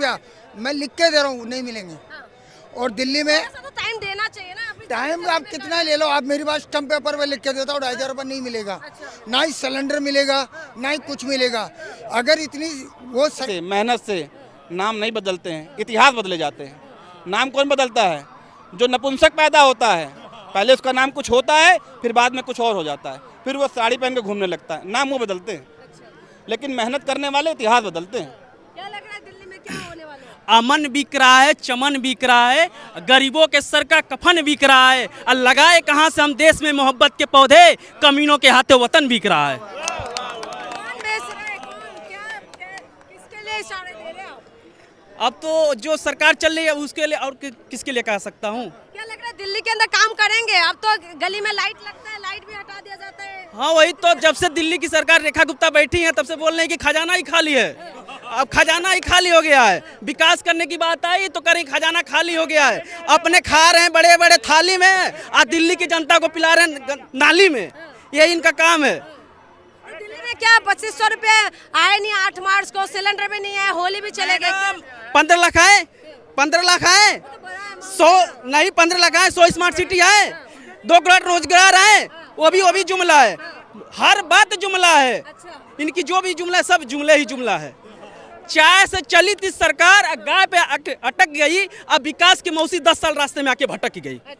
रुपया मैं लिख के दे रहा हूँ, नहीं मिलेंगे। और दिल्ली में ऐसा तो टाइम देना चाहिए ना। टाइम आप कितना ले लो, आप मेरी पास स्टम्प पेपर पे लिख के देता हूँ 2,500 रुपये नहीं मिलेगा, ना ही सिलेंडर मिलेगा, ना ही कुछ मिलेगा। अगर इतनी वो मेहनत से नाम नहीं बदलते हैं, इतिहास बदले जाते हैं। नाम कौन बदलता है? जो नपुंसक पैदा होता है, पहले उसका नाम कुछ होता है, फिर बाद में कुछ और हो जाता है, फिर वो साड़ी पहन के घूमने लगता है। नाम वो बदलते हैं, लेकिन मेहनत करने वाले इतिहास बदलते हैं। क्या लग रहा है दिल्ली में क्या होने वाला है? अमन बिक रहा है, चमन बिक रहा है, गरीबों के सर का कफन बिक रहा है, और लगाए कहाँ से हम देश में मोहब्बत के पौधे, कमीनों के हाथों वतन बिक रहा है। कौन बेच रहा है? कौन किसके लिए इशारे दे रहे हो? अब तो जो सरकार चल रही है उसके लिए, और किसके लिए कह सकता हूँ। क्या लग रहा है दिल्ली के अंदर काम करेंगे? अब तो गली में लाइट लगता है, लाइट भी हटा दिया जाता है। हाँ वही तो, जब से दिल्ली की सरकार रेखा गुप्ता बैठी है तब से बोल रहे हैं कि खजाना ही खाली है। अब खजाना ही खाली हो गया है, विकास करने की बात आई तो करें, खजाना खाली हो गया है। अपने खा रहे हैं बड़े बड़े थाली में, और दिल्ली की जनता को पिला रहे हैं नाली में, यही इनका काम है। दिल्ली में क्या 2500 रुपए आए नहीं 8 मार्च को, सिलेंडर भी नहीं है, होली भी चले गए। 15 लाख आए, 15 लाख आए, 100 नहीं 15 लाख आए, 100 स्मार्ट सिटी है, 2 करोड़ रोजगार है, वो भी जुमला है। हर बात जुमला है, इनकी जो भी जुमला है सब जुमले ही जुमला है। चाय से चली थी सरकार, गाय पे अटक गई, अब विकास की मौसी 10 साल रास्ते में आके भटक गई। तो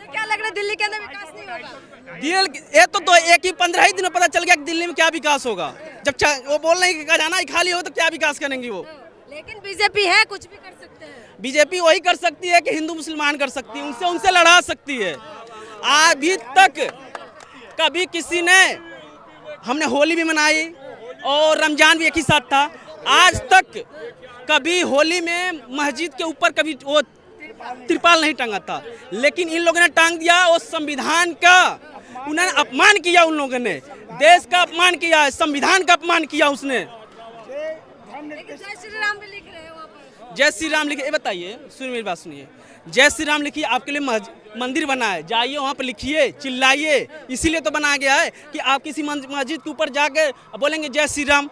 क्या लग रहा है दिल्ली के अंदर विकास नहीं होगा? ये तो एक ही 15 ही दिन में पता चल गया कि दिल्ली में क्या विकास होगा। जब वो बोल रहे हैं कि खजाना ही खाली हो तो क्या विकास करेंगी वो। लेकिन बीजेपी है, कुछ भी कर सकते हैं। बीजेपी वही कर सकती है कि हिंदू मुसलमान कर सकती है, उनसे लड़ा सकती है। अभी तक कभी किसी ने, हमने होली भी मनाई और रमजान भी एक ही साथ था, आज तक कभी होली में मस्जिद के ऊपर कभी वो त्रिपाल नहीं टंगा था, लेकिन इन लोगों ने टांग दिया। वो संविधान का उन्होंने अपमान किया, उन लोगों ने देश का अपमान किया, संविधान का अपमान किया उसने। जय श्री राम भी लिख रहे हैं वहाँ पर। जय श्री राम लिखिए, बताइए, सुनिए मेरी बात सुनिए। जय श्री राम लिखिए, आपके लिए मंदिर बना है, जाइए वहाँ पर लिखिए, चिल्लाइए। इसीलिए तो बनाया गया है कि आप किसी मस्जिद के ऊपर जाके बोलेंगे जय श्री राम,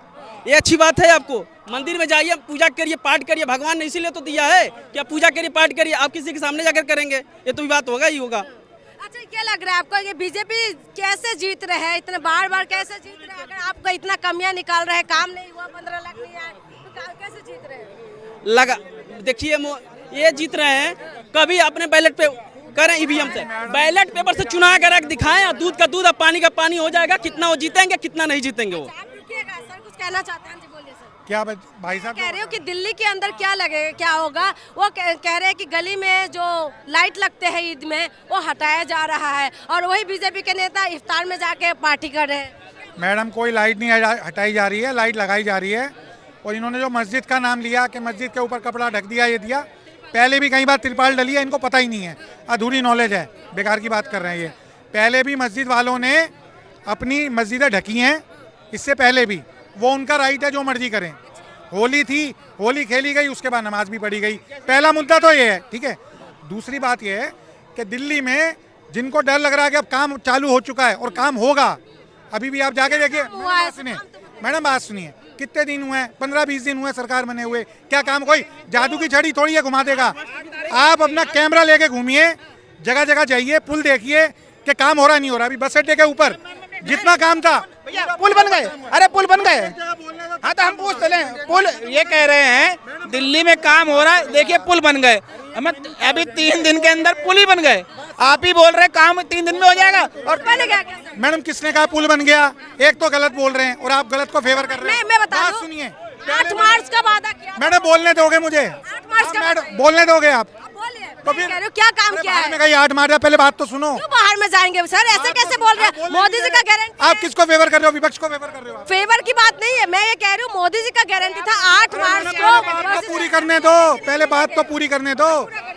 ये अच्छी बात है। आपको मंदिर में जाइए, पूजा करिए, पाठ करिए, भगवान ने इसीलिए तो दिया है कि आप पूजा करिए, पाठ करिए। आप किसी के सामने जाकर करेंगे, ये तो बात होगा ही होगा। अच्छा, क्या लग रहा है आपको ये बीजेपी कैसे जीत रहे हैं, इतने बार कैसे जीत रहे हैं? अगर आपको इतना कमियां निकाल रहे हैं, काम नहीं हुआ, 15 लाख नहीं आए, तो कैसे जीत रहे हैं? लगा देखिए, ये जीत रहे हैं, कभी अपने बैलेट पे करें, ईवीएम से बैलेट पेपर से चुना कर दिखाएं, और दूध का दूध और पानी का पानी हो जाएगा। कितना वो जीतेंगे, कितना नहीं जीतेंगे वो। आप रुकिएगा सर, कुछ कहना चाहते हैं? जी बोलिए सर। क्या भाई साहब कह रहे हो कि दिल्ली के अंदर क्या लगेगा, क्या होगा? वो कह रहे हैं कि गली में जो लाइट लगते हैं ईद में, वो हटाया जा रहा है, और वही बीजेपी के नेता इफ्तार में जाके पार्टी कर रहे हैं। मैडम, कोई लाइट नहीं हटाई जा रही है, लाइट लगाई जा रही है। और इन्होंने जो मस्जिद का नाम लिया कि मस्जिद के ऊपर कपड़ा ढक दिया, ये दिया, पहले भी कई बार तिरपाल डली है, इनको पता ही नहीं है, अधूरी नॉलेज है, बेकार की बात कर रहे हैं ये। पहले भी मस्जिद वालों ने अपनी मस्जिदें ढकी हैं, इससे पहले भी, वो उनका राइट है, जो मर्जी करें। होली थी, होली खेली गई, उसके बाद नमाज भी पढ़ी गई। पहला मुद्दा तो ये है, ठीक है। दूसरी बात ये है कि दिल्ली में जिनको डर लग रहा है कि अब काम चालू हो चुका है और काम होगा, अभी भी आप जाके देखिए। मैडम बात सुनिए, कितने दिन हुए हैं? 15-20 दिन हुए सरकार बने हुए, क्या काम कोई जादू की छड़ी थोड़ी है घुमा देगा। आप अपना कैमरा लेके घूमिए, जगह जगह जाइए, पुल देखिए कि काम हो रहा नहीं हो रहा। अभी बस अड्डे के ऊपर जितना काम था, पुल बन गए, अरे पुल बन गए। हाँ तो हम पूछ चले, पुल ये कह रहे हैं दिल्ली में काम हो रहा है, देखिए पुल बन गए। अभी 3 दिन के अंदर पुल ही बन गए, आप ही बोल रहे काम 3 दिन में हो जाएगा। और बन गया। मैडम किसने कहा पुल बन गया? एक तो गलत बोल रहे हैं और आप गलत को फेवर कर रहे हैं। मैं बता दूं, सुनिए, 8 मार्च का वादा किया। मैडम बोलने दोगे मुझे? 8 मार्च का मैडम बोलने दोगे आप? तो फिर कह रहे हो क्या काम किया है? मैं कहीं 8 मार्च, पहले बात तो सुनो। क्यों बाहर में जाएंगे सर? ऐसे कैसे बोल रहे हैं? मोदी जी का गारंटी। आप किसको फेवर कर रहे हो? विपक्ष को फेवर कर रहे हो? फेवर की बात नहीं है, मैं ये कह रही हूँ मोदी जी का गारंटी था 8 मार्च को। पूरी करने दो, पहले बात तो पूरी करने दो।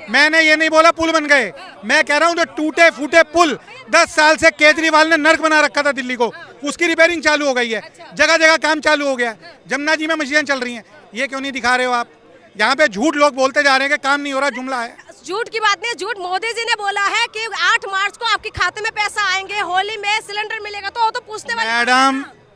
मैंने ये नहीं बोला पुल बन गए, मैं कह रहा हूँ जो टूटे फूटे पुल 10 साल से केजरीवाल ने नर्क बना रखा था दिल्ली को, उसकी रिपेयरिंग चालू हो गई है, जगह जगह काम चालू हो गया। जमुना जी में मशीनें चल रही हैं, ये क्यों नहीं दिखा रहे हो आप? यहाँ पे झूठ लोग बोलते जा रहे हैं कि काम नहीं हो रहा, जुमला है। झूठ की बात नहीं, झूठ मोदी जी ने बोला है कि 8 मार्च को आपके खाते में पैसा आएंगे, होली में सिलेंडर मिलेगा, तो वो तो पूछने वाले।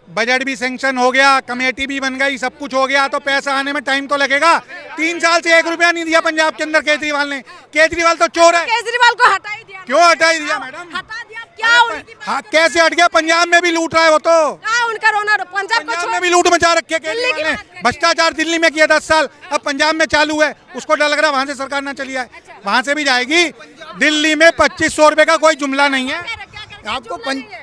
बजट भी सैंक्शन हो गया, कमेटी भी बन गई, सब कुछ हो गया, तो पैसा आने में टाइम तो लगेगा। 3 साल से 1 रुपया नहीं दिया पंजाब के अंदर केजरीवाल ने। केजरीवाल तो चोर है। केजरीवाल को हटा ही दिया। क्यों हटा ही दिया मैडम? हटा दिया क्या? उनकी हाँ, कैसे हट गया? पंजाब में भी लूट रहा है वो तो। कहाँ उनका रोना? पंजाब को में भी लूट मचा रखे दिल्ली की केजरीवाल ने। बात करें। भ्रष्टाचार दिल्ली में किया 10 साल, अब पंजाब में चालू है। उसको डर लग रहा है वहां से सरकार ना चली आए, वहां से भी जाएगी। दिल्ली में 2500 रुपए का कोई जुमला नहीं है। आपको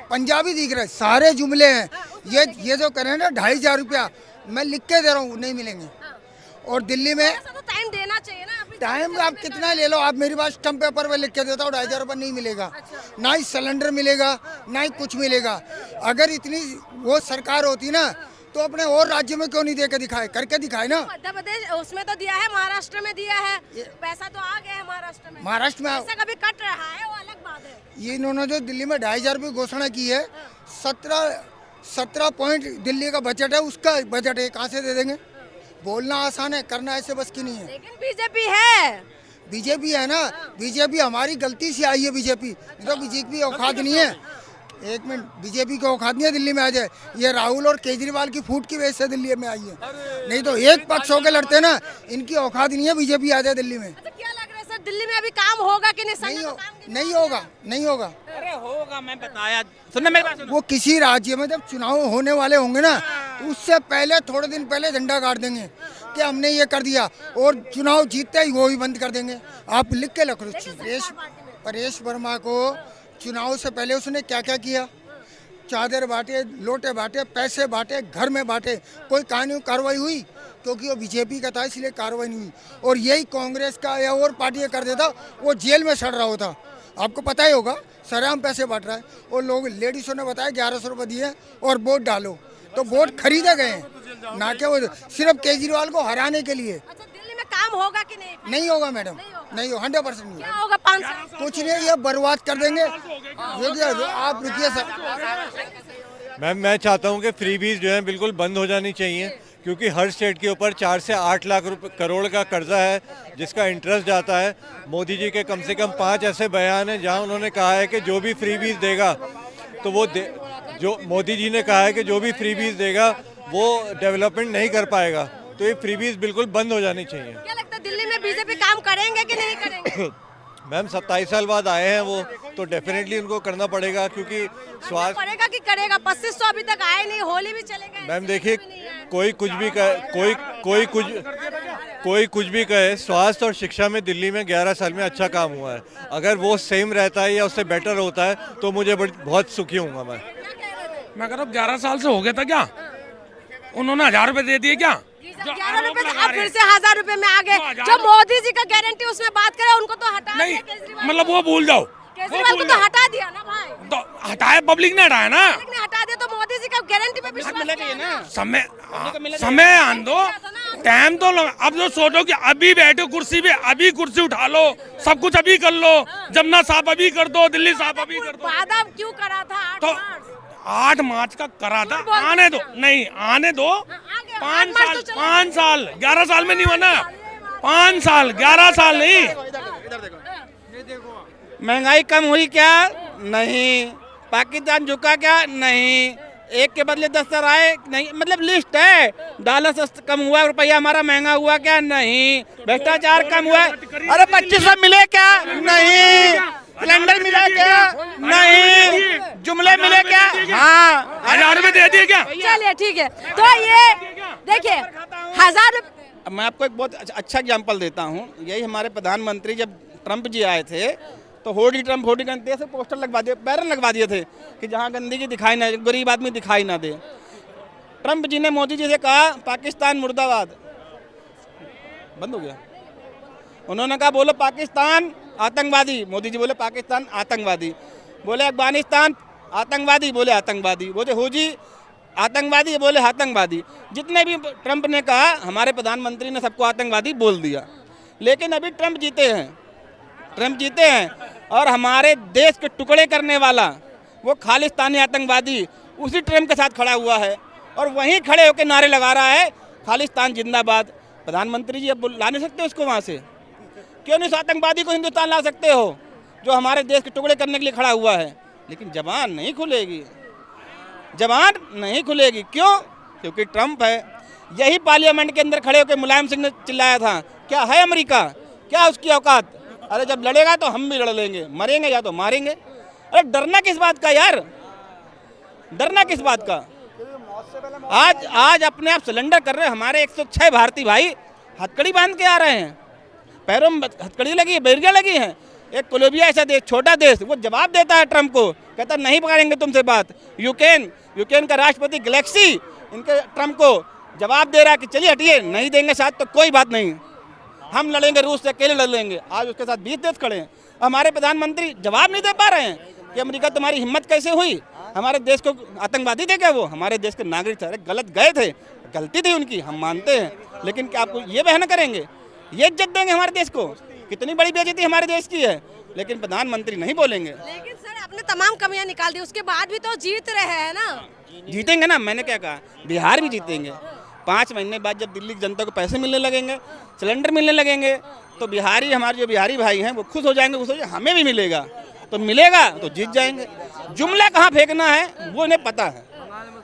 पंजाबी दिख रहा है, सारे जुमले हैं। ये जो करें ना 2500 रुपया, मैं लिख के दे रहा हूँ, नहीं मिलेंगे। और दिल्ली में ऐसा तो टाइम देना चाहिए ना। अभी टाइम आप कितना ले लो, आप मेरे पास स्टम्प पेपर पे लिख के देता हूँ 2500 रुपये नहीं मिलेगा। ना ही सिलेंडर मिलेगा, ना ही कुछ मिलेगा। अगर इतनी वो सरकार होती ना तो अपने और राज्य में क्यों नहीं दे के दिखाए, करके दिखाए ना। मध्य प्रदेश उसमें तो दिया है, महाराष्ट्र में दिया है, पैसा तो आ गया है महाराष्ट्र में। महाराष्ट्र में पैसा कभी कट रहा है, वो अलग बात है। ये इन्होंने जो दिल्ली में 2500 रुपये घोषणा की है, 17 पॉइंट दिल्ली का बजट है, उसका बजट है, कहाँ से दे देंगे? बोलना आसान है, करना ऐसे बस की नहीं है। लेकिन बीजेपी है, बीजेपी है ना, बीजेपी हमारी गलती से आई है। बीजेपी तो बीजेपी औकात नहीं है। एक मिनट, बीजेपी को औकात नहीं है दिल्ली में आ जाए। ये राहुल और केजरीवाल की फूट की वजह से दिल्ली में आई है, नहीं तो एक पक्ष होकर लड़ते ना। इनकी औकात नहीं है बीजेपी आ जाए दिल्ली में। अच्छा क्या लग रहा है सर, दिल्ली में अभी काम होगा कि नहीं? नहीं होगा, नहीं होगा। अरे होगा, मैं बताया। सुनना मेरी बात सुनो। वो किसी राज्य में जब चुनाव होने वाले होंगे ना, तो उससे पहले थोड़े दिन पहले झंडा गाड़ देंगे कि हमने ये कर दिया, और चुनाव जीतते ही वो भी बंद कर देंगे। आप लिख के रख लो। परेश वर्मा को चुनाव से पहले उसने क्या क्या किया? चादर बांटे, लोटे बांटे, पैसे बांटे, घर में बांटे। कोई कानूनी कार्रवाई हुई? क्योंकि वो बीजेपी का था इसलिए कार्रवाई नहीं हुई। और यही कांग्रेस का या और पार्टी कर देता, वो जेल में सड़ रहा होता। आपको पता ही होगा, सरेआम पैसे बांट रहा है। और लोग लेडीज़ों ने बताया 1100 रुपये दिए और वोट डालो, तो वोट खरीदे गए हैं, ना कि वो सिर्फ केजरीवाल को हराने के लिए। अच्छा दिल्ली में काम होगा कि नहीं? नहीं होगा मैडम, नहीं हो, 100% नहीं। क्या होगा 5 साल? कुछ नहीं, ये बर्बाद कर देंगे। आप रुकिए सर। मैम, मैं चाहता हूँ कि फ्रीबीज जो है बिल्कुल बंद हो जानी चाहिए, क्योंकि हर स्टेट के ऊपर 4 से 8 लाख करोड़ का कर्जा है जिसका इंटरेस्ट जाता है। मोदी जी के कम से कम 5 ऐसे बयान हैं जहां उन्होंने कहा है कि जो भी फ्रीबीज देगा तो वो जो मोदी जी ने कहा है कि जो भी फ्रीबीज देगा वो डेवलपमेंट नहीं कर पाएगा। तो ये फ्रीबीज बिल्कुल बंद हो जानी चाहिए। क्या लगता है दिल्ली में बीजेपी काम करेंगे कि नहीं करेंगे? मैम 27 साल बाद आए हैं वो, तो डेफिनेटली उनको करना पड़ेगा, क्योंकि स्वास्थ्य करेगा कि करेगा? 2500 अभी तक आए नहीं, होली भी चलेगा। मैम देखिए, कोई कुछ भी कहे, कोई कुछ भी कहे, स्वास्थ्य और शिक्षा में दिल्ली में 11 साल में अच्छा काम हुआ है। अगर वो सेम रहता है या उससे बेटर होता है तो मुझे बहुत सुखी हूँगा। मैं कह रहा हूँ 11 साल से हो गया था क्या? उन्होंने 1000 रुपए दे दिए क्या? 11 रुपए अब फिर से 1000 रुपए में आ गए। जो मोदी जी का गारंटी उसमें बात करें, उनको तो हटा नहीं, दिया केजरीवाल। मतलब वो भूल जाओ। केजरीवाल को तो हटा दिया ना भाई। तो हटाया, पब्लिक ने हटाया ना। पब्लिक ने हटा दिया तो मोदी जी का गारंटी पे विश्वास किया ना। समय आन दो, टाइम तो अब जो सोचो कि अभी बैठो कुर्सी पे, अभी कुर्सी उठा लो, सब कुछ अभी कर लो, जमुना साफ अभी कर दो, दिल्ली साफ अभी कर दो। वादा क्यों करा था? 8 मार्च 8 मार्च का करा था। आने दो, नहीं आने दो। 5 साल 11 साल में नहीं हुआ ना। 5 साल 11 साल नहीं। महंगाई कम हुई क्या? नहीं। पाकिस्तान झुका क्या? नहीं। एक के बदले 10 आए? नहीं। मतलब लिस्ट है। डॉलर सस्ता कम हुआ, रुपया हमारा महंगा हुआ क्या? नहीं। भ्रष्टाचार कम हुआ? अरे 2500 मिले क्या? नहीं। सिलेंडर मिला क्या? नहीं। जुमले मिले क्या? हाँ। 1000 रुपए दे दिए क्या? चलिए ठीक है। तो ये देखिए 1000। मैं आपको एक बहुत अच्छा एग्जाम्पल देता हूँ। यही हमारे प्रधानमंत्री जब ट्रम्प जी आए थे तो होडी ट्रम्प होडी गंदे से पोस्टर लगवा दिए, बैनर लगवा दिए थे कि जहाँ गंदगी दिखाई ना, गरीब आदमी दिखाई ना दे। ट्रम्प जी ने मोदी जी से कहा पाकिस्तान मुर्दाबाद, बंद हो गया। उन्होंने कहा बोलो पाकिस्तान आतंकवादी, मोदी जी बोले पाकिस्तान आतंकवादी। बोले अफगानिस्तान आतंकवादी, बोले आतंकवादी। बोले हुजी आतंकवादी, बोले आतंकवादी। जितने भी ट्रम्प ने कहा, हमारे प्रधानमंत्री ने सबको आतंकवादी बोल दिया। लेकिन अभी ट्रम्प जीते हैं और हमारे देश के टुकड़े करने वाला वो खालिस्तानी आतंकवादी उसी ट्रम्प के साथ खड़ा हुआ है और वहीं खड़े होकर नारे लगा रहा है खालिस्तान जिंदाबाद। प्रधानमंत्री जी अब ला नहीं सकते उसको वहाँ से? क्यों नहीं उस आतंकवादी को हिंदुस्तान ला सकते हो जो हमारे देश के टुकड़े करने के लिए खड़ा हुआ है? लेकिन जबान नहीं खुलेगी। जबान नहीं खुलेगी। क्यों? क्योंकि ट्रंप है। यही पार्लियामेंट के अंदर खड़े होकर मुलायम सिंह ने चिल्लाया था, क्या है अमेरिका, क्या उसकी औकात? अरे जब लड़ेगा तो हम भी लड़ लेंगे, मरेंगे या तो मारेंगे। अरे डरना किस बात का यार, डरना किस बात का? आज अपने आप सिलेंडर कर रहे हैं हमारे 106 भारतीय भाई, हथकड़ी बांध के आ रहे हैं, पैरों में हथकड़ी लगी है, बेरियां लगी हैं। एक कोलंबिया ऐसा देश, छोटा देश, वो जवाब देता है ट्रंप को, कहता नहीं करेंगे तुमसे बात। यूक्रेन का राष्ट्रपति गैलेक्सी इनके ट्रंप को जवाब दे रहा है कि चलिए हटिए, नहीं देंगे साथ तो कोई बात नहीं, हम लड़ेंगे, रूस से अकेले लड़ लेंगे। आज उसके साथ 20 देश खड़े हैं। हमारे प्रधानमंत्री जवाब नहीं दे पा रहे हैं कि अमेरिका तुम्हारी हिम्मत कैसे हुई, हमारे देश को आतंकवादी थे क्या? वो हमारे देश के नागरिक थे। अरे गलत गए थे, गलती थी उनकी, हम मानते हैं, लेकिन क्या आपको ये बहना करेंगे, ये इज्जत देंगे हमारे देश को? कितनी बड़ी बेइज्जती हमारे देश की है, लेकिन प्रधानमंत्री नहीं बोलेंगे। लेकिन सर आपने तमाम कमियां निकाल दी, उसके बाद भी तो जीत रहे हैं ना। जीतेंगे ना, मैंने क्या कहा, बिहार भी जीतेंगे। 5 महीने बाद जब दिल्ली की जनता को पैसे मिलने लगेंगे, सिलेंडर मिलने लगेंगे, तो बिहारी, हमारे जो बिहारी भाई हैं वो खुश हो जाएंगे, खुश हो जाएंगे, हमें भी मिलेगा, तो मिलेगा तो जीत जाएंगे। जुमला कहाँ फेंकना है वो इन्हें पता है,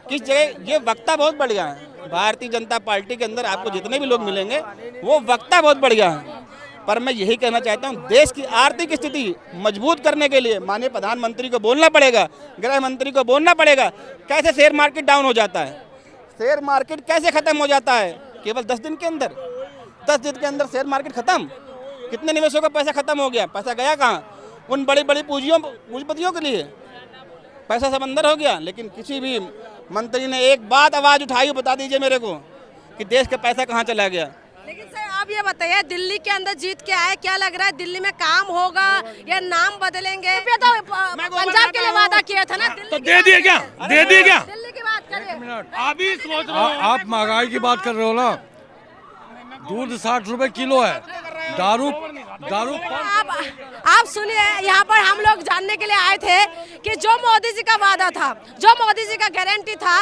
किस जगह। ये वक्ता बहुत बढ़िया है भारतीय जनता पार्टी के अंदर, आपको जितने भी लोग मिलेंगे वो वक्ता बहुत बढ़िया है। पर मैं यही कहना चाहता हूँ, देश की आर्थिक स्थिति मजबूत करने के लिए माननीय प्रधानमंत्री को बोलना पड़ेगा, गृह मंत्री को बोलना पड़ेगा, कैसे शेयर मार्केट डाउन हो जाता है, शेयर मार्केट कैसे खत्म हो जाता है केवल 10 दिन के अंदर। 10 दिन के अंदर शेयर मार्केट खत्म। कितने निवेशकों का पैसा खत्म हो गया? पैसा गया कहाँ? उन बड़ी बड़ी पूंजीपतियों के लिए पैसा सब अंदर हो गया। लेकिन किसी भी मंत्री ने एक बात आवाज उठाई, बता दीजिए मेरे को कि देश का पैसा कहाँ चला गया। लेकिन सर आप ये बताइए, दिल्ली के अंदर जीत के आए, क्या लग रहा है दिल्ली में काम होगा या नाम बदलेंगे? तो पंजाब के लिए वादा किया था ना, तो दे दिए क्या? दे दिए क्या? दिल्ली की बात करें। अभी सोच रहे हो आप महंगाई की बात कर रहे हो ना, दूध 60 रुपए किलो है, दारू आप सुनिए, यहाँ पर हम लोग जानने के लिए आए थे कि जो मोदी जी का वादा था, जो मोदी जी का गारंटी था,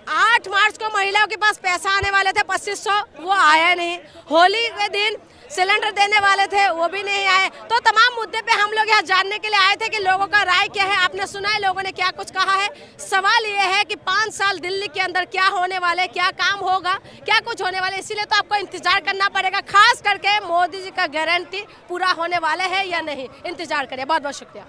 8 मार्च को महिलाओं के पास पैसा आने वाले थे 2500, वो आया नहीं। होली के दिन सिलेंडर देने वाले थे, वो भी नहीं आए। तो तमाम मुद्दे पे हम लोग यहाँ जानने के लिए आए थे कि लोगों का राय क्या है। आपने सुना है लोगों ने क्या कुछ कहा है। सवाल ये है कि 5 साल दिल्ली के अंदर क्या होने वाले, क्या काम होगा, क्या कुछ होने वाले, इसीलिए तो आपको इंतजार करना पड़ेगा, खास करके मोदी जी का गारंटी पूरा होने वाले है या नहीं। इंतजार करिए। बहुत बहुत शुक्रिया।